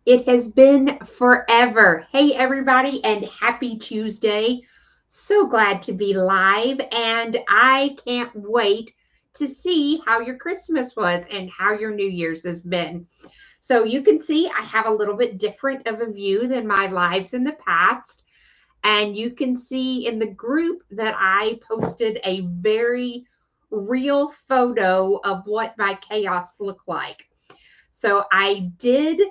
It has been forever. Hey, everybody, and happy Tuesday. So glad to be live, and I can't wait to see how your Christmas was and how your New Year's has been. So, you can see I have a little bit different of a view than my lives in the past. And you can see in the group that I posted a very real photo of what my chaos looked like. So, I did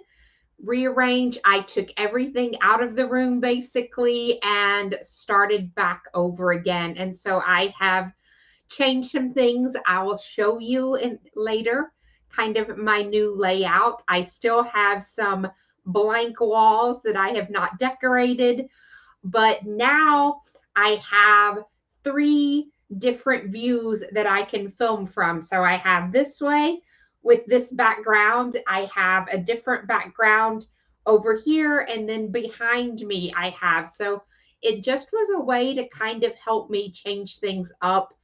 rearrange. I took everything out of the room basically and started back over again. And so I have changed some things. I will show you in later kind of my new layout. I still have some blank walls that I have not decorated, but now I have three different views that I can film from. So I have this way with this background, I have a different background over here, and then behind me, I have. So it just was a way to kind of help me change things up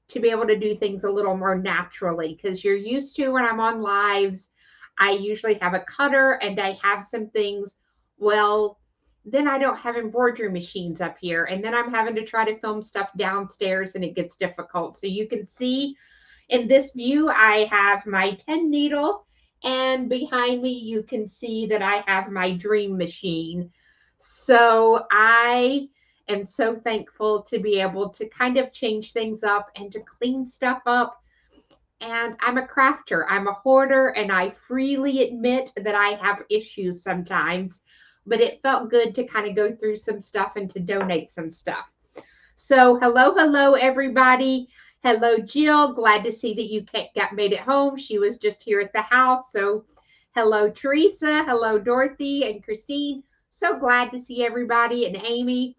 to be able to do things a little more naturally because you're used to when I'm on lives, I usually have a cutter and I have some things. Well, then I don't have embroidery machines up here, and then I'm having to try to film stuff downstairs and it gets difficult. So you can see in this view, I have my 10 needle, and behind me, you can see that I have my dream machine. So I am so thankful to be able to kind of change things up and to clean stuff up. And I'm a crafter, I'm a hoarder, and I freely admit that I have issues sometimes. But it felt good to kind of go through some stuff and to donate some stuff. So, hello, everybody. Hello, Jill. Glad to see that you got made it home. She was just here at the house. So, hello, Teresa. Hello, Dorothy and Christine. So glad to see everybody. And Amy,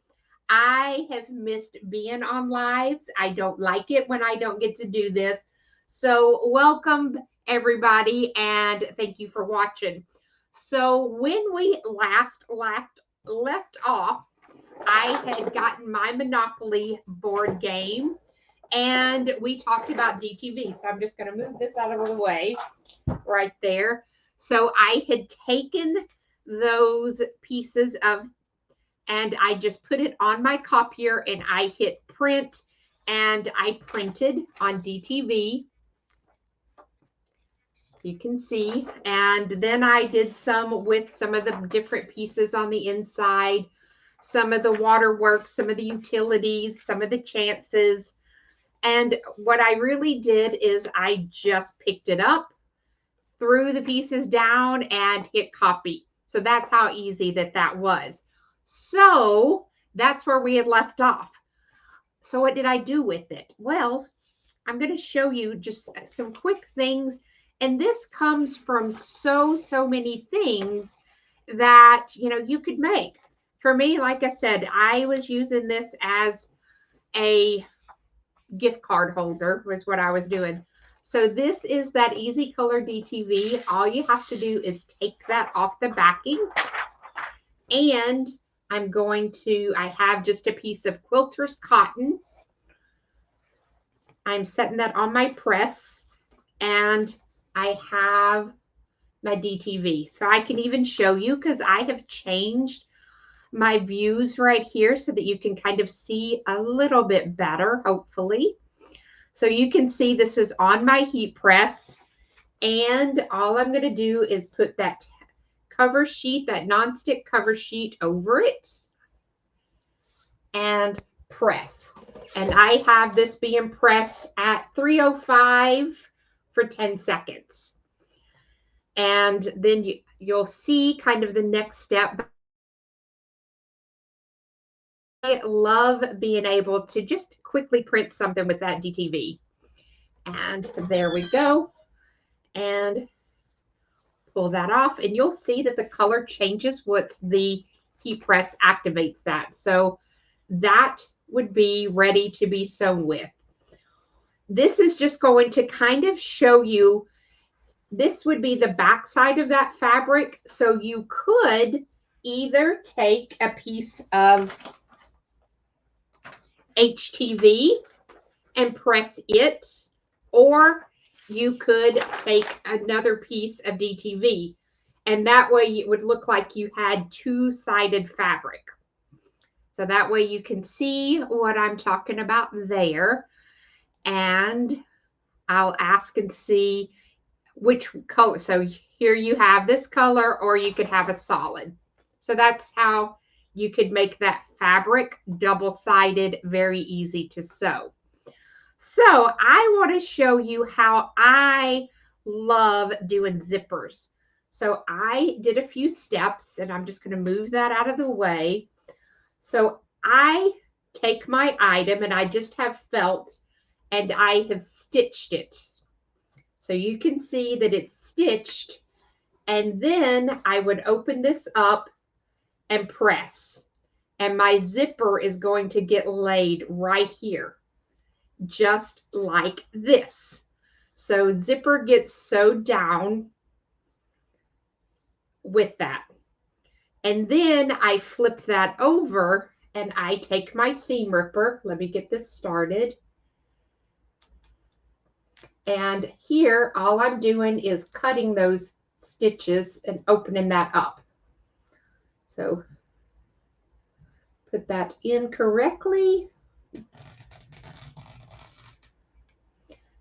I have missed being on lives. I don't like it when I don't get to do this. So, welcome, everybody, and thank you for watching. So, when we left off, I had gotten my Monopoly board game and we talked about DTV. So I'm just going to move this out of the way right there. So I had taken those pieces of, and I just put it on my copier and I hit print and I printed on DTV. You can see. And then I did some with some of the different pieces on the inside, some of the waterworks, some of the utilities, some of the chances. And what I really did is I just picked it up, threw the pieces down, and hit copy. So that's how easy that was. So that's where we had left off. So what did I do with it? Well, I'm going to show you just some quick things. And this comes from so many things that, you could make. For me, like I said, I was using this as a gift card holder was what I was doing. So this is that Easy Color DTV. All you have to do is take that off the backing. And I have just a piece of quilter's cotton. I'm setting that on my press. And I have my DTV. So I can even show you because I have changed my views right here so that you can kind of see a little bit better, hopefully. So you can see this is on my heat press. And all I'm going to do is put that cover sheet, that nonstick cover sheet over it and press. And I have this being pressed at 305 for 10 seconds. And then you'll see kind of the next step. I love being able to just quickly print something with that DTV. And there we go. And pull that off, and you'll see that the color changes once the heat press activates that. So that would be ready to be sewn with. This is just going to kind of show you, this would be the back side of that fabric. So you could either take a piece of HTV and press it, or you could take another piece of DTV And that way it would look like you had two-sided fabric. So that way you can see what I'm talking about there. And I'll ask and see which color. So here you have this color, or you could have a solid. So that's how you could make that fabric double-sided, very easy to sew. So I want to show you how I love doing zippers. So I did a few steps, and I'm just going to move that out of the way. So I take my item, and I just have felt, and I have stitched it. So you can see that it's stitched, and then I would open this up and press, and my zipper is going to get laid right here, just like this. So zipper gets sewed down with that. And then I flip that over and I take my seam ripper. Let me get this started. And here, all I'm doing is cutting those stitches and opening that up. So put that in correctly.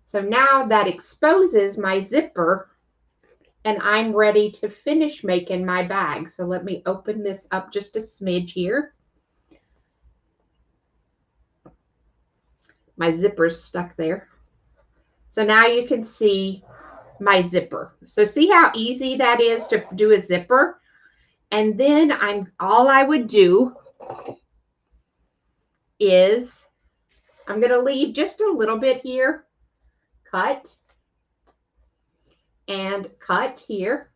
So now that exposes my zipper, and I'm ready to finish making my bag. So let me open this up just a smidge here. My zipper's stuck there. So now you can see my zipper. So see how easy that is to do a zipper? And then all I would do is I'm going to leave just a little bit here. Cut and cut here.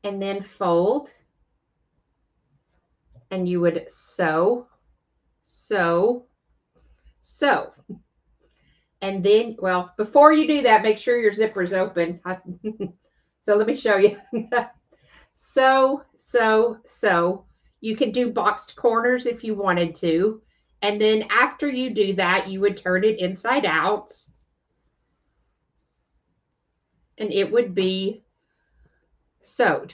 And then fold. And you would sew, sew, sew. And then, well, before you do that, make sure your zipper's open. So let me show you. Sew, sew, sew. You could do boxed corners if you wanted to. And then after you do that, you would turn it inside out. And it would be sewed.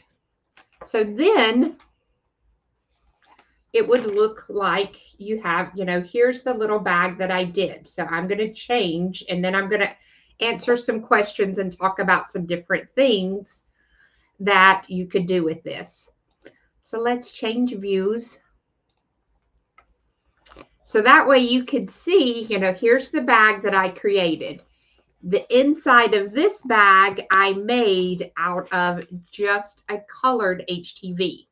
So then it would look like you have, here's the little bag that I did. So I'm going to change, and then I'm going to answer some questions and talk about some different things that you could do with this. So let's change views. So that way you could see, here's the bag that I created. The inside of this bag I made out of just a colored HTV.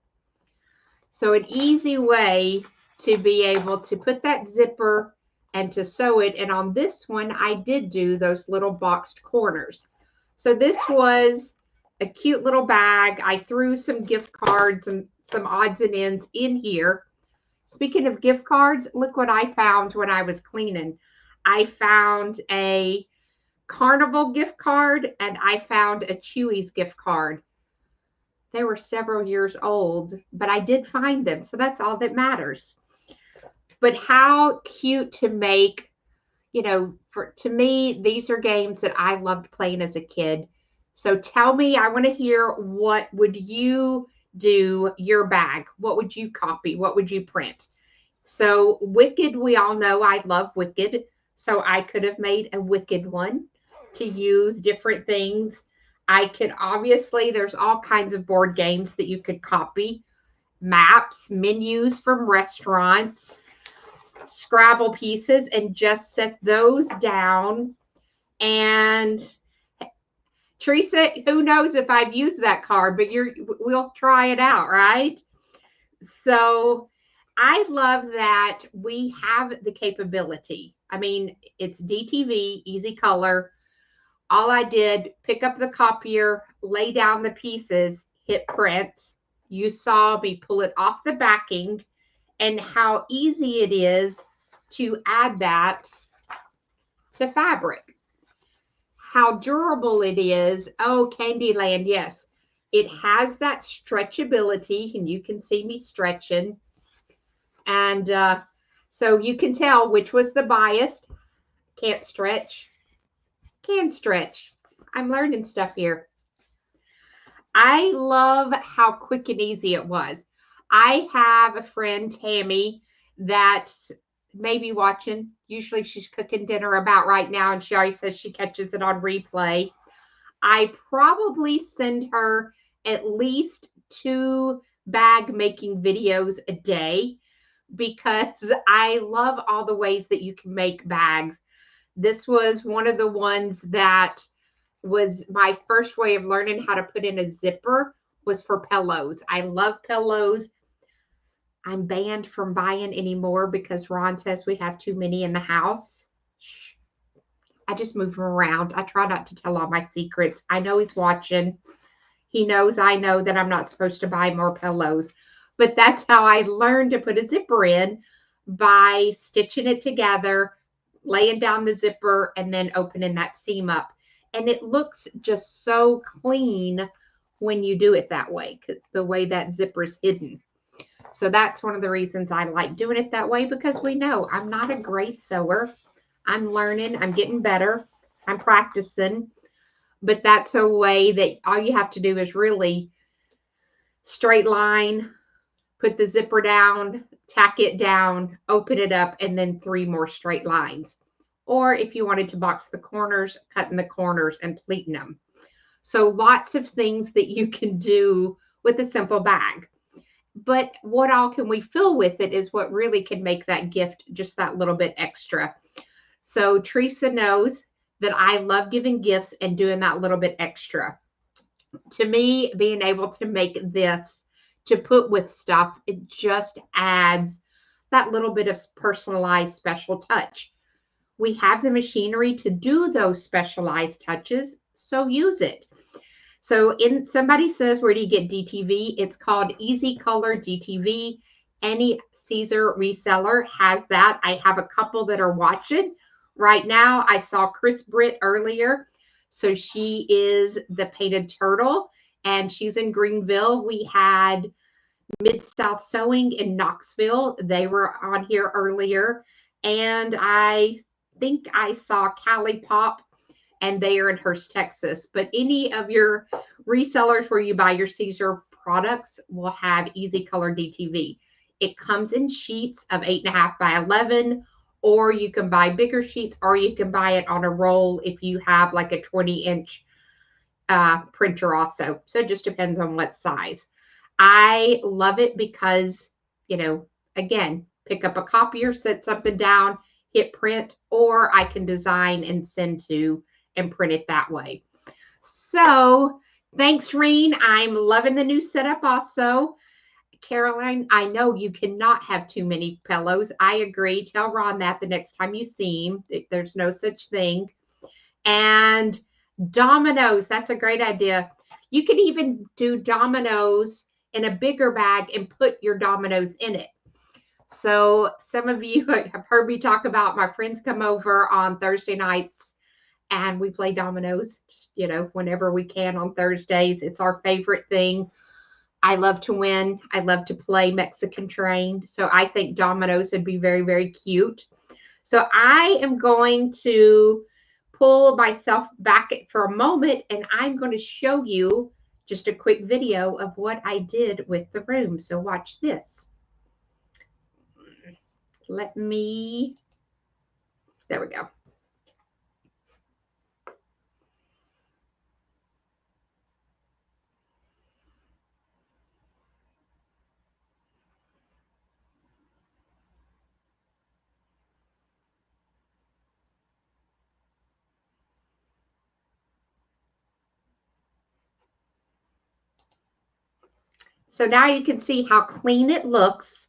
So an easy way to be able to put that zipper and to sew it. And on this one, I did do those little boxed corners. So this was a cute little bag. I threw some gift cards and some odds and ends in here. Speaking of gift cards, look what I found when I was cleaning. I found a Carnival gift card, and I found a Chewy's gift card. They were several years old, but I did find them, so that's all that matters. But how cute to make, to me, these are games that I loved playing as a kid. So tell me, I want to hear, what would you do your bag? What would you copy? What would you print? So Wicked, we all know I love Wicked. So I could have made a Wicked one to use different things. I could obviously, there's all kinds of board games that you could copy. Maps, menus from restaurants, Scrabble pieces, and just set those down. And Teresa, who knows if I've used that card, but we'll try it out, right? So I love that we have the capability. I mean, it's DTV, easy color. All I did, pick up the copier, lay down the pieces, hit print. You saw me pull it off the backing, and how easy it is to add that to fabric. How durable it is. Oh, Candyland, yes. It has that stretchability, and you can see me stretching. And so you can tell which was the bias. Can't stretch. Can stretch. I'm learning stuff here. I love how quick and easy it was. I have a friend, Tammy, that's maybe watching. Usually she's cooking dinner about right now, and she always says she catches it on replay. I probably send her at least 2 bag making videos a day because I love all the ways that you can make bags. This was one of the ones that was my first way of learning how to put in a zipper was for pillows. I love pillows. I'm banned from buying anymore because Ron says we have too many in the house. I just move them around. I try not to tell all my secrets. I know he's watching. He knows I know that I'm not supposed to buy more pillows. But that's how I learned to put a zipper in, by stitching it together, laying down the zipper, and then opening that seam up. And it looks just so clean when you do it that way, the way that zipper is hidden. So that's one of the reasons I like doing it that way, because we know I'm not a great sewer. I'm learning, I'm getting better, I'm practicing. But that's a way that all you have to do is really straight line, put the zipper down, tack it down, open it up, and then 3 more straight lines. Or if you wanted to box the corners, cutting the corners and pleating them. So lots of things that you can do with a simple bag. But what all can we fill with it is what really can make that gift just that little bit extra. So Teresa knows that I love giving gifts and doing that little bit extra. To me, being able to make this to put with stuff, it just adds that little bit of personalized special touch. We have the machinery to do those specialized touches, so use it. So somebody says, where do you get DTV? It's called Easy Color DTV. Any Caesar reseller has that. I have a couple that are watching right now. I saw Chris Britt earlier. So she is the Painted Turtle, and she's in Greenville. We had Mid-South Sewing in Knoxville. They were on here earlier. And I think I saw Cali Pop, and they are in Hurst, Texas. But any of your resellers where you buy your Caesar products will have Easy Color DTV. It comes in sheets of 8.5 by 11, or you can buy bigger sheets, or you can buy it on a roll if you have like a 20-inch printer also. So it just depends on what size. I love it because, again, pick up a copier, set something down, hit print, or I can design and send to and print it that way. So thanks, Reen. I'm loving the new setup also. Caroline, I know you cannot have too many pillows. I agree. Tell Ron that the next time you see him. There's no such thing. And dominoes, that's a great idea. You could even do dominoes in a bigger bag and put your dominoes in it. So some of you have heard me talk about my friends come over on Thursday nights and we play dominoes, whenever we can on Thursdays. It's our favorite thing. I love to win. I love to play Mexican Train. So I think dominoes would be very, very cute. So I am going to pull myself back for a moment, and I'm going to show you just a quick video of what I did with the room. So watch this. There we go. So now you can see how clean it looks.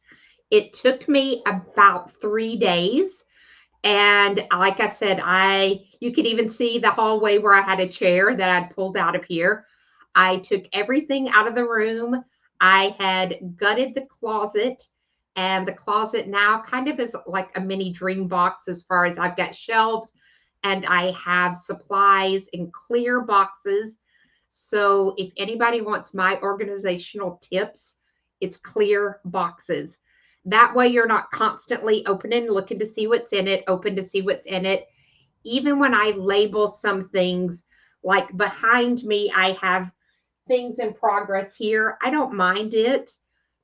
It took me about 3 days. And like I said, you could even see the hallway where I had a chair that I'd pulled out of here. I took everything out of the room. I had gutted the closet, and the closet now kind of is like a mini dream box as far as I've got shelves and I have supplies in clear boxes. So if anybody wants my organizational tips, it's clear boxes. That way you're not constantly opening, looking to see what's in it, open to see what's in it. Even when I label some things, Like behind me, I have things in progress here. I don't mind it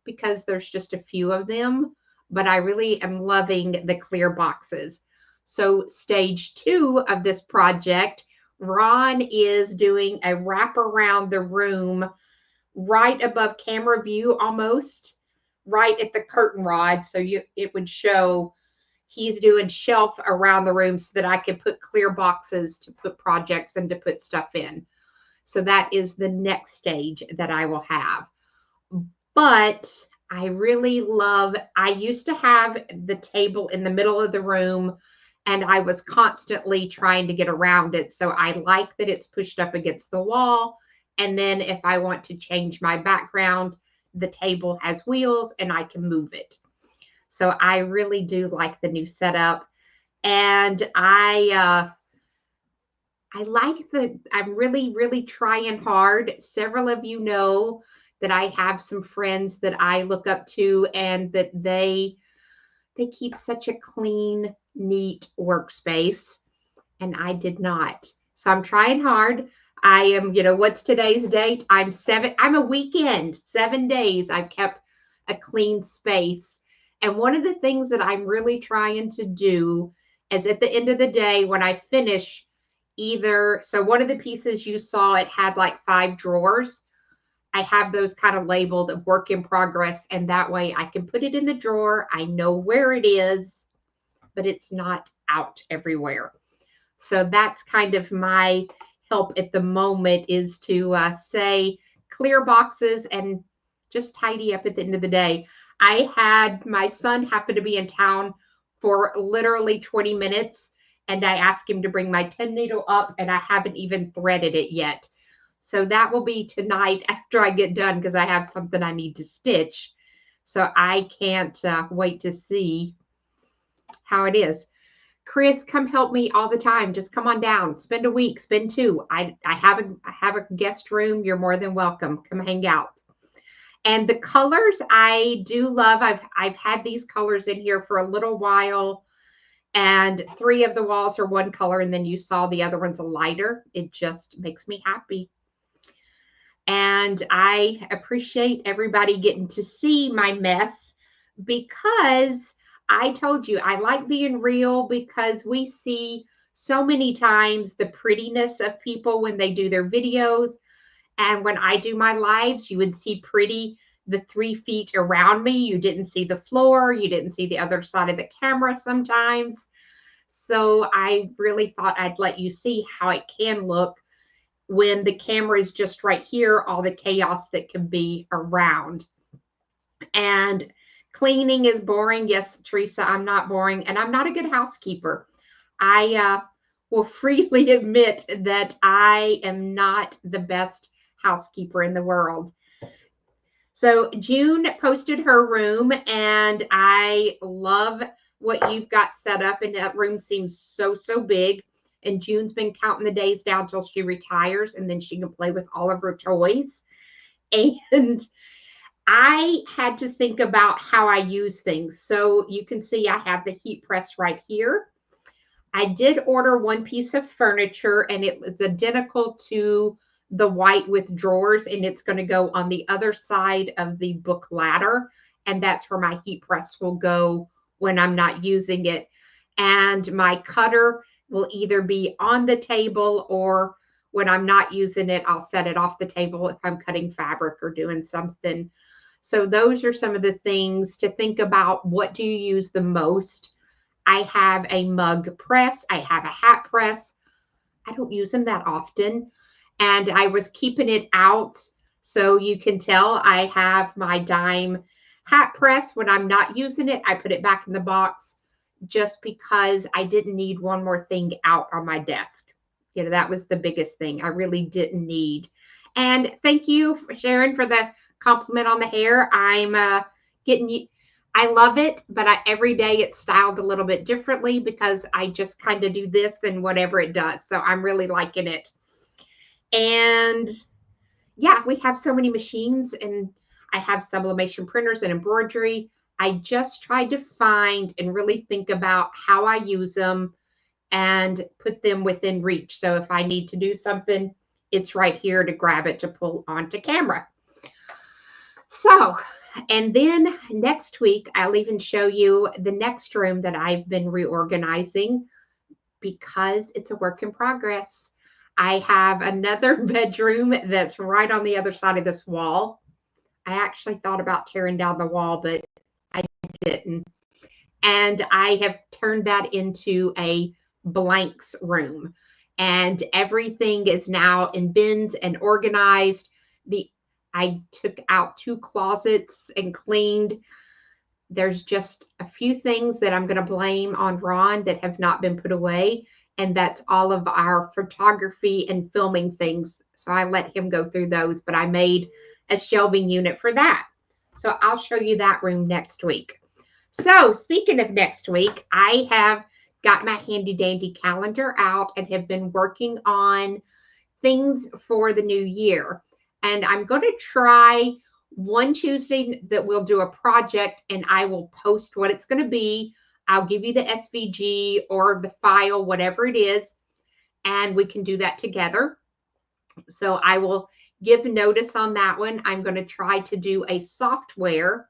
because there's just a few of them, but I really am loving the clear boxes. So stage 2 of this project, Ron is doing a wrap around the room right above camera view, almost right at the curtain rod. So it would show he's doing shelf around the room so that I can put clear boxes to put projects and to put stuff in. So that is the next stage that I will have. But I really love, I used to have the table in the middle of the room and I was constantly trying to get around it. So I like that it's pushed up against the wall. And then if I want to change my background, the table has wheels and I can move it. So I really do like the new setup. And I like that I'm really, really trying hard. Several of you know that I have some friends that I look up to and that they keep such a clean, neat workspace. And I did not. So I'm trying hard. I am, what's today's date? I'm a weekend, 7 days. I've kept a clean space. And one of the things that I'm really trying to do is at the end of the day, when I finish so one of the pieces you saw, it had like 5 drawers. I have those kind of labeled work in progress. And that way I can put it in the drawer. I know where it is, but it's not out everywhere. So that's kind of my help at the moment, is to say clear boxes and just tidy up at the end of the day. I had my son happen to be in town for literally 20 minutes and I asked him to bring my 10 needle up and I haven't even threaded it yet. So that will be tonight after I get done because I have something I need to stitch. So I can't wait to see how it is. Chris, come help me all the time. Just come on down. Spend a week, spend 2. I have a guest room. You're more than welcome. Come hang out. And the colors I do love. I've had these colors in here for a little while. And 3 of the walls are one color, and then you saw the other one's a lighter. It just makes me happy. And I appreciate everybody getting to see my mess because I told you I like being real, because we see so many times the prettiness of people when they do their videos. And when I do my lives, you would see the 3 feet around me. You didn't see the floor. You didn't see the other side of the camera sometimes. So I really thought I'd let you see how it can look when the camera is just right here, all the chaos that can be around. And cleaning is boring. Yes, Teresa, I'm not boring. And I'm not a good housekeeper. I will freely admit that I am not the best housekeeper in the world. So June posted her room, and I love what you've got set up. And that room seems so, so big. And June's been counting the days down till she retires, and then she can play with all of her toys. And I had to think about how I use things. So you can see I have the heat press right here. I did order one piece of furniture, and it was identical to the white with drawers, and it's going to go on the other side of the book ladder. And that's where my heat press will go when I'm not using it. And my cutter will either be on the table, or when I'm not using it, I'll set it off the table if I'm cutting fabric or doing something. So those are some of the things to think about. What do you use the most? I have a mug press. I have a hat press. I don't use them that often. And I was keeping it out. So you can tell I have my dime hat press. When I'm not using it, I put it back in the box, just because I didn't need one more thing out on my desk. That was the biggest thing I really didn't need. And thank you, Sharon, for the compliment on the hair. I'm getting, I love it, but every day it's styled a little bit differently because I just kind of do this and whatever it does. So I'm really liking it. And yeah, we have so many machines, and I have sublimation printers and embroidery. I just tried to find and really think about how I use them and put them within reach. So if I need to do something, it's right here to grab it to pull onto camera. So, and then next week, I'll even show you the next room that I've been reorganizing because it's a work in progress. I have another bedroom that's right on the other side of this wall. I actually thought about tearing down the wall, but I didn't. And I have turned that into a blanks room. And everything is now in bins and organized. I took out 2 closets and cleaned. There's just a few things that I'm going to blame on Ron that have not been put away. And that's all of our photography and filming things. So I let him go through those, but I made a shelving unit for that. So I'll show you that room next week. So speaking of next week, I have got my handy dandy calendar out and have been working on things for the new year. And I'm going to try one Tuesday that we'll do a project and I will post what it's going to be. I'll give you the SVG or the file, whatever it is, and we can do that together. So I will give notice on that one. I'm going to try to do a software.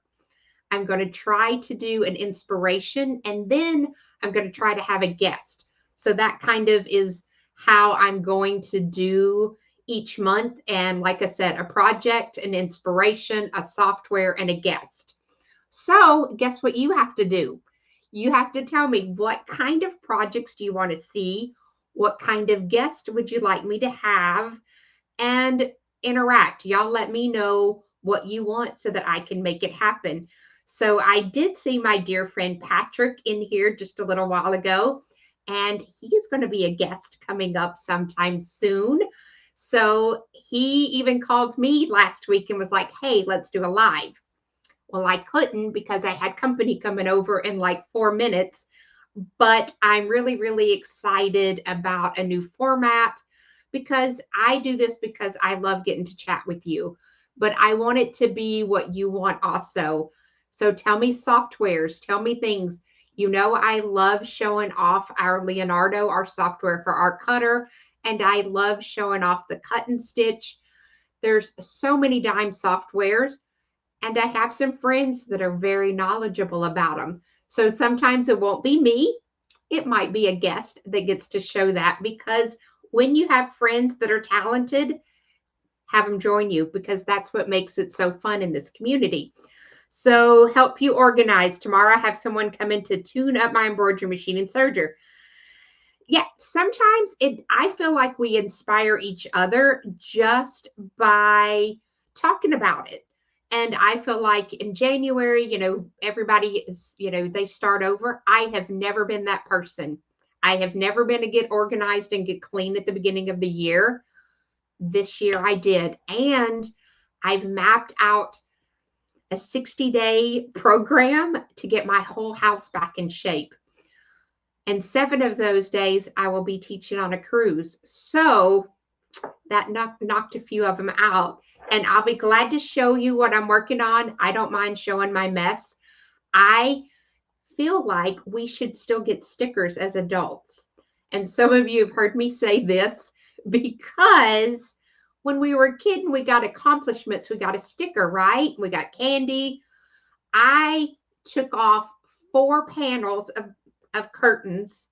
I'm going to try to do an inspiration, and then I'm going to try to have a guest. So that kind of is how I'm going to do each month. And like I said, a project, an inspiration, a software, and a guest. So guess what you have to do? You have to tell me, what kind of projects do you want to see? What kind of guest would you like me to have? And interact. Y'all let me know what you want so that I can make it happen. So I did see my dear friend Patrick in here just a little while ago, and he's going to be a guest coming up sometime soon. So he even called me last week and was like, hey, let's do a live. Well, I couldn't because I had company coming over in like 4 minutes, but I'm really, really excited about a new format because I do this because I love getting to chat with you, but I want it to be what you want also. So tell me softwares, tell me things. You know, I love showing off our Leonardo, our software for our cutter, and I love showing off the cut and stitch. There's so many dime softwares, and I have some friends that are very knowledgeable about them. So sometimes it won't be me. It might be a guest that gets to show that, because when you have friends that are talented, have them join you, because that's what makes it so fun in this community. So help you organize. Tomorrow I have someone come in to tune up my embroidery machine and serger. Yeah, sometimes I feel like we inspire each other just by talking about it. And I feel like in January, you know, everybody is, you know, they start over. I have never been that person. I have never been to get organized and get clean at the beginning of the year. This year I did. And I've mapped out a 60-day program to get my whole house back in shape. And 7 of those days I will be teaching on a cruise. So that knocked a few of them out. And I'll be glad to show you what I'm working on. I don't mind showing my mess. I feel like we should still get stickers as adults. And some of you have heard me say this, because when we were a kid and we got accomplishments, we got a sticker, right? We got candy. I took off 4 panels of curtains.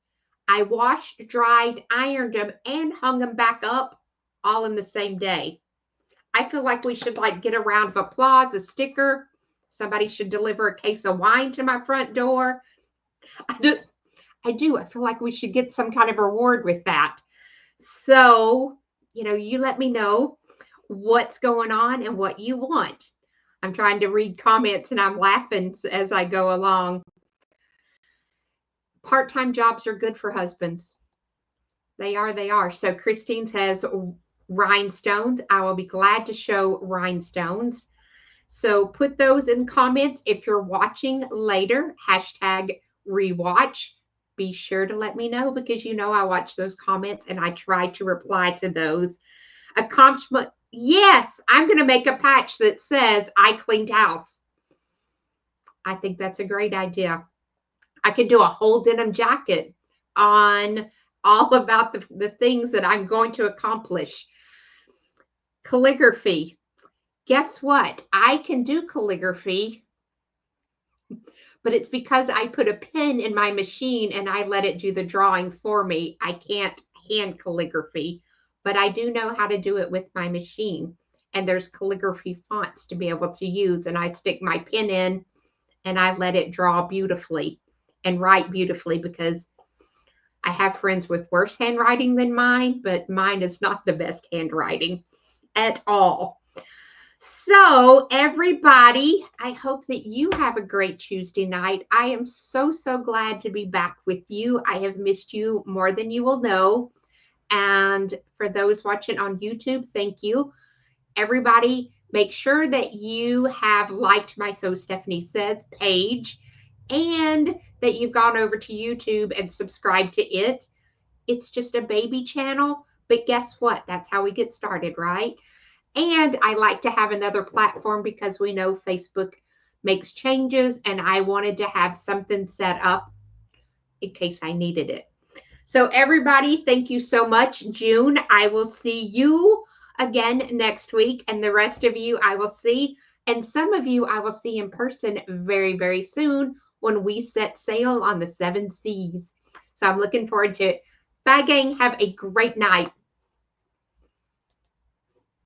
I washed, dried, ironed them, and hung them back up all in the same day. I feel like we should like get a round of applause, a sticker. Somebody should deliver a case of wine to my front door. I do. I feel like we should get some kind of reward with that. So, you know, you let me know what's going on and what you want. I'm trying to read comments and I'm laughing as I go along. Part-time jobs are good for husbands. They are. So Christine says rhinestones. I will be glad to show rhinestones. So put those in comments if you're watching later. #rewatch. Be sure to let me know, because you know I watch those comments and I try to reply to those. Accomplishment. Yes, I'm going to make a patch that says I cleaned house. I think that's a great idea. I could do a whole denim jacket on all about the things that I'm going to accomplish. Calligraphy. Guess what? I can do calligraphy, but it's because I put a pen in my machine and I let it do the drawing for me. I can't hand calligraphy, but I do know how to do it with my machine. And there's calligraphy fonts to be able to use. And I stick my pen in and I let it draw beautifully and write beautifully, because I have friends with worse handwriting than mine, but mine is not the best handwriting at all. So, everybody, I hope that you have a great Tuesday night. I am so, so glad to be back with you. I have missed you more than you will know. And for those watching on YouTube, thank you. Everybody, make sure that you have liked my So Stephanie Says page and that you've gone over to YouTube and subscribed to it. It's just a baby channel, but guess what? That's how we get started, right? And I like to have another platform because we know Facebook makes changes, and I wanted to have something set up in case I needed it. So, everybody, thank you so much. June, I will see you again next week, and the rest of you I will see, and some of you I will see in person very, very soon when we set sail on the 7 seas. So, I'm looking forward to it. Bye, gang. Have a great night.